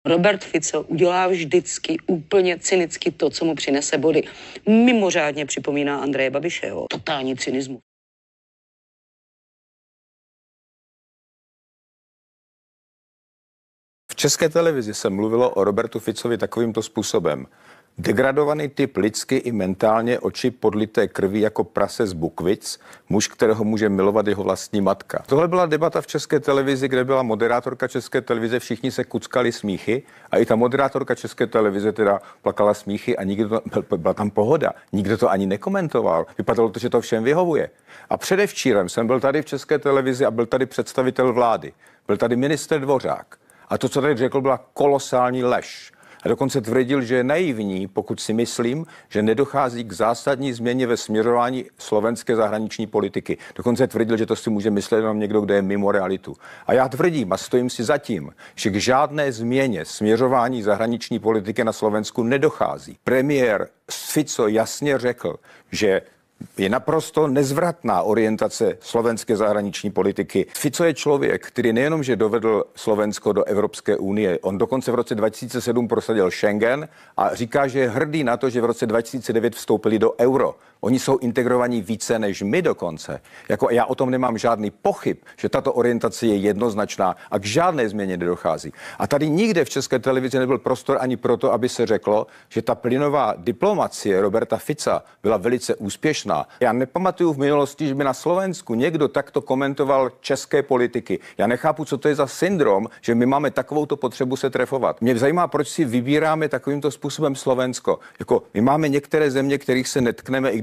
Robert Fico udělá vždycky úplně cynicky to, co mu přinese body. Mimořádně připomíná Andreje Babišeho. Totální cynismus. V České televizi se mluvilo o Robertu Ficovi takovýmto způsobem. Degradovaný typ lidsky i mentálně, oči podlité krví jako prase z Bukvic, muž, kterého může milovat jeho vlastní matka. Tohle byla debata v České televizi, kde byla moderátorka České televize, všichni se kuckali smíchy a i ta moderátorka České televize teda plakala smíchy a byla tam pohoda. Nikdo to ani nekomentoval. Vypadalo to, že to všem vyhovuje. A předevčírem jsem byl tady v České televizi a byl tady představitel vlády. Byl tady ministr Dvořák. A to, co tady řekl, byla kolosální lež. A dokonce tvrdil, že je naivní, pokud si myslím, že nedochází k zásadní změně ve směřování slovenské zahraniční politiky. Dokonce tvrdil, že to si může myslet jenom někdo, kdo je mimo realitu. A já tvrdím a stojím si za tím, že k žádné změně směřování zahraniční politiky na Slovensku nedochází. Premiér Fico jasně řekl, že je naprosto nezvratná orientace slovenské zahraniční politiky. Fico je člověk, který nejenom, že dovedl Slovensko do Evropské unie, on dokonce v roce 2007 prosadil Schengen a říká, že je hrdý na to, že v roce 2009 vstoupili do euro. Oni jsou integrovaní více než my dokonce. Já o tom nemám žádný pochyb, že tato orientace je jednoznačná a k žádné změně nedochází. A tady nikde v České televizi nebyl prostor ani proto, aby se řeklo, že ta plynová diplomacie Roberta Fica byla velice úspěšná. Já nepamatuju v minulosti, že by na Slovensku někdo takto komentoval české politiky. Já nechápu, co to je za syndrom, že my máme takovouto potřebu se trefovat. Mě zajímá, proč si vybíráme takovýmto způsobem Slovensko. My máme některé země, kterých se netkneme, i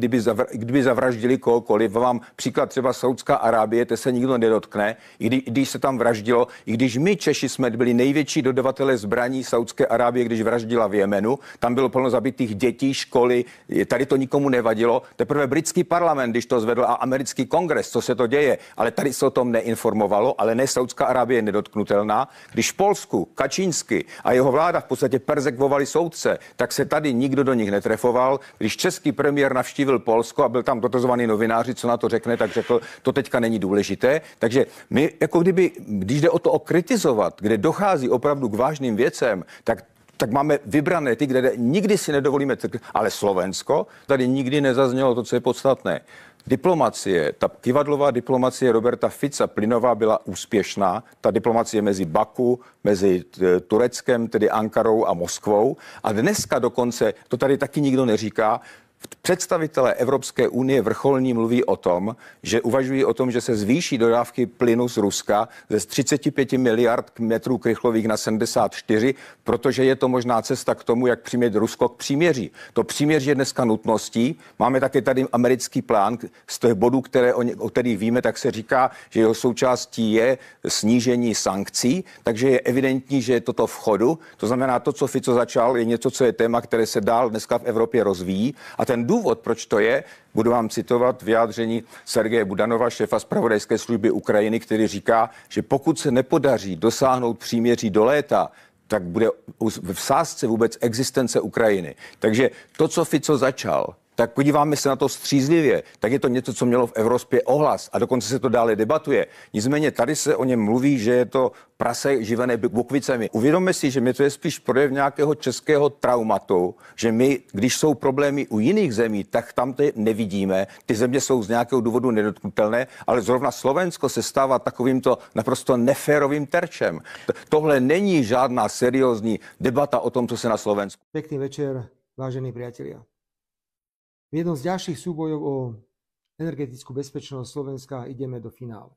kdyby zavraždili kohokoliv. Vám příklad třeba Saudská Arábie, to se nikdo nedotkne, i když se tam vraždilo, i když my Češi jsme byli největší dodavatelé zbraní Saudské Arábie, když vraždila v Jemenu, tam bylo plno zabitých dětí, školy, tady to nikomu nevadilo. Teprve britský parlament, když to zvedl, a americký kongres, co se to děje, ale tady se o tom neinformovalo, ale ne, Saudská Arábie je nedotknutelná. Když v Polsku Kačínsky a jeho vláda v podstatě perzekvovali soudce, tak se tady nikdo do nich netrefoval. Když český premiér navštívil Polsko a byl tam dotazovaný novináři, co na to řekne, tak řekl, to teďka není důležité. Takže my, když jde o to kritizovat, kde dochází opravdu k vážným věcem, tak máme vybrané ty, kde nikdy si nedovolíme, ale Slovensko, tady nikdy nezaznělo to, co je podstatné. Diplomacie, ta kivadlová diplomacie Roberta Fica plynová byla úspěšná, ta diplomacie mezi Baku, mezi Tureckem, tedy Ankarou a Moskvou. A dneska dokonce, to tady taky nikdo neříká, představitelé Evropské unie vrcholní mluví o tom, že uvažují o tom, že se zvýší dodávky plynu z Ruska ze 35 miliard metrů krychlových na 74, protože je to možná cesta k tomu, jak přimět Rusko k příměří. To příměří je dneska nutností. Máme také tady americký plán z těch bodů, o kterých víme, tak se říká, že jeho součástí je snížení sankcí, takže je evidentní, že je toto v chodu. To znamená, to, co Fico začal, je něco, co je téma, které se dál dneska v Evropě rozvíjí. A ten důvod, proč to je, budu vám citovat vyjádření Sergeje Budanova, šéfa zpravodajské služby Ukrajiny, který říká, že pokud se nepodaří dosáhnout příměří do léta, tak bude v sázce vůbec existence Ukrajiny. Takže to, co Fico začal, tak podíváme se na to střízlivě, tak je to něco, co mělo v Evropě ohlas a dokonce se to dále debatuje. Nicméně tady se o něm mluví, že je to prase živené bukvicemi. Uvědomme si, že to je spíš projev nějakého českého traumatu, že my, když jsou problémy u jiných zemí, tak tam to nevidíme. Ty země jsou z nějakého důvodu nedotknutelné, ale zrovna Slovensko se stává takovýmto naprosto neférovým terčem. Tohle není žádná seriózní debata o tom, co se na Slovensku. Pekný večer, vážení priatelia. V jednom z ďalších súbojov o energetickú bezpečnosť Slovenska ideme do finále.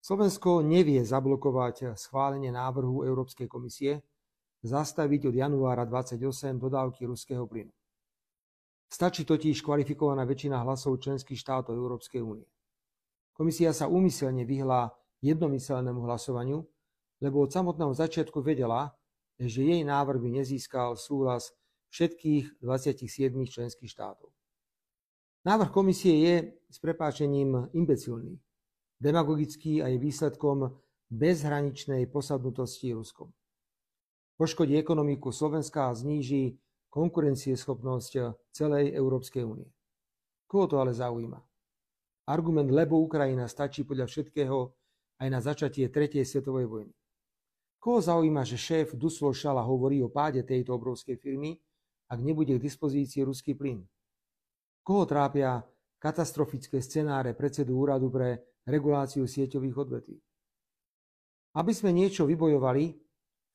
Slovensko nevie zablokovať schválenie návrhu Európskej komisie zastaviť od januára 2028 dodávky ruského plynu. Stačí totiž kvalifikovaná väčšina hlasov členských štátov Európskej únie. Komisia sa úmyselne vyhla jednomyselnému hlasovaniu, lebo od samotného začiatku vedela, že jej návrh by nezískal súhlas všetkých 27 členských štátov. Návrh komisie je s prepáčením imbecilný, demagogický a je výsledkom bezhraničnej posadnutosti Ruskom. Poškodí ekonomiku Slovenska a zníži konkurencieschopnosť celej Európskej únie. Koho to ale zaujíma? Argument lebo Ukrajina stačí podľa všetkého aj na začatie 3. svetovej vojny. Koho zaujíma, že šéf Duslo Šala hovorí o páde tejto obrovskej firmy, ak nebude k dispozícii ruský plyn? Koho trápia katastrofické scenáre predsedu úradu pre reguláciu sieťových odvetví? Aby sme niečo vybojovali,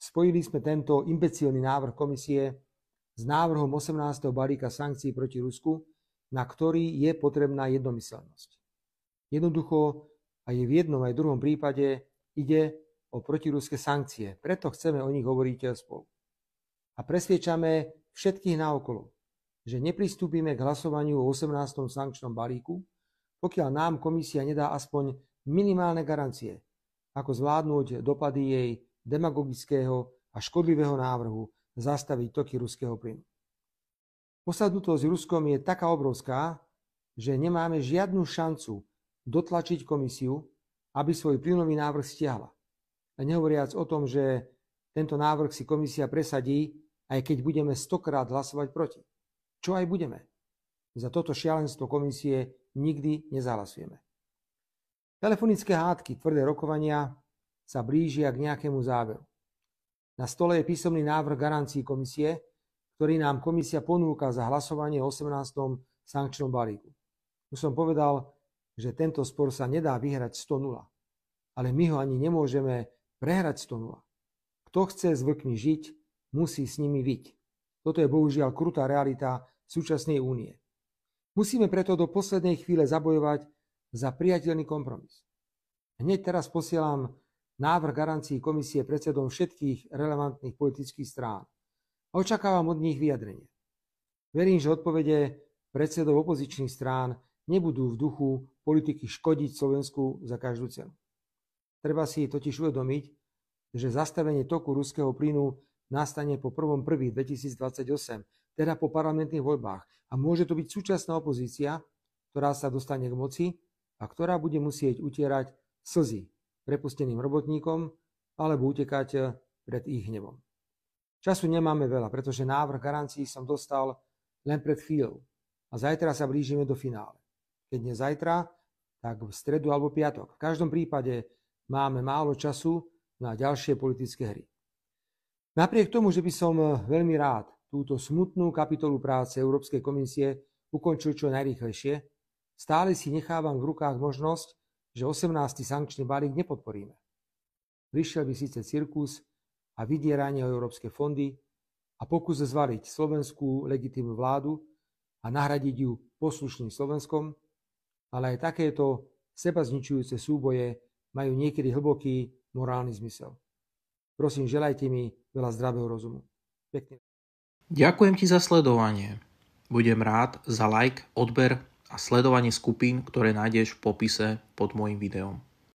spojili sme tento imbecilný návrh komisie s návrhom 18. balíka sankcií proti Rusku, na ktorý je potrebná jednomyseľnosť. Jednoducho aj v jednom aj druhom prípade ide o protiruské sankcie, preto chceme o nich hovoriť spolu. A presviečame všetkých naokolo, že nepristúpime k hlasovaniu o 18. sankčnom balíku, pokiaľ nám komisia nedá aspoň minimálne garancie, ako zvládnuť dopady jej demagogického a škodlivého návrhu zastaviť toky ruského plynu. Posadnutosť Ruskom je taká obrovská, že nemáme žiadnu šancu dotlačiť komisiu, aby svoj plynový návrh stiahla. A nehovoriac o tom, že tento návrh si komisia presadí, aj keď budeme 100-krát hlasovať proti. Čo aj budeme. Za toto šialenstvo komisie nikdy nezahlasujeme. Telefonické hádky, tvrdé rokovania sa blížia k nejakému záveru. Na stole je písomný návrh garancií komisie, ktorý nám komisia ponúka za hlasovanie o 18. sankčnom balíku. Už som povedal, že tento spor sa nedá vyhrať 100-0, ale my ho ani nemôžeme prehrať 100-0. Kto chce s vlkmi žiť, musí s nimi vyť. Toto je bohužiaľ krutá realita súčasnej únie. Musíme preto do poslednej chvíle zabojovať za priateľný kompromis. Hneď teraz posielam návrh garancií komisie predsedom všetkých relevantných politických strán a očakávam od nich vyjadrenie. Verím, že odpovede predsedov opozičných strán nebudú v duchu politiky škodiť Slovensku za každú cenu. Treba si totiž uvedomiť, že zastavenie toku ruského plynu nastane po 1.1.2028, teda po parlamentných voľbách. A môže to byť súčasná opozícia, ktorá sa dostane k moci a ktorá bude musieť utierať slzy prepusteným robotníkom alebo utekať pred ich hnevom. Času nemáme veľa, pretože návrh garancií som dostal len pred chvíľou a zajtra sa blížime do finále. Keď nie zajtra, tak v stredu alebo piatok. V každom prípade máme málo času na ďalšie politické hry. Napriek tomu, že by som veľmi rád túto smutnú kapitolu práce Európskej komisie ukončil čo najrýchlejšie, stále si nechávam v rukách možnosť, že 18. sankčný balík nepodporíme. Prišiel by síce cirkus a vydieranie o európske fondy a pokus zvaliť slovenskú legitímnu vládu a nahradiť ju poslušným Slovenskom, ale aj takéto sebazničujúce súboje majú niekedy hlboký morálny zmysel. Prosím, želajte mi veľa zdravého rozumu. Pekne. Ďakujem ti za sledovanie. Budem rád za like, odber a sledovanie skupín, ktoré nájdeš v popise pod môjim videom.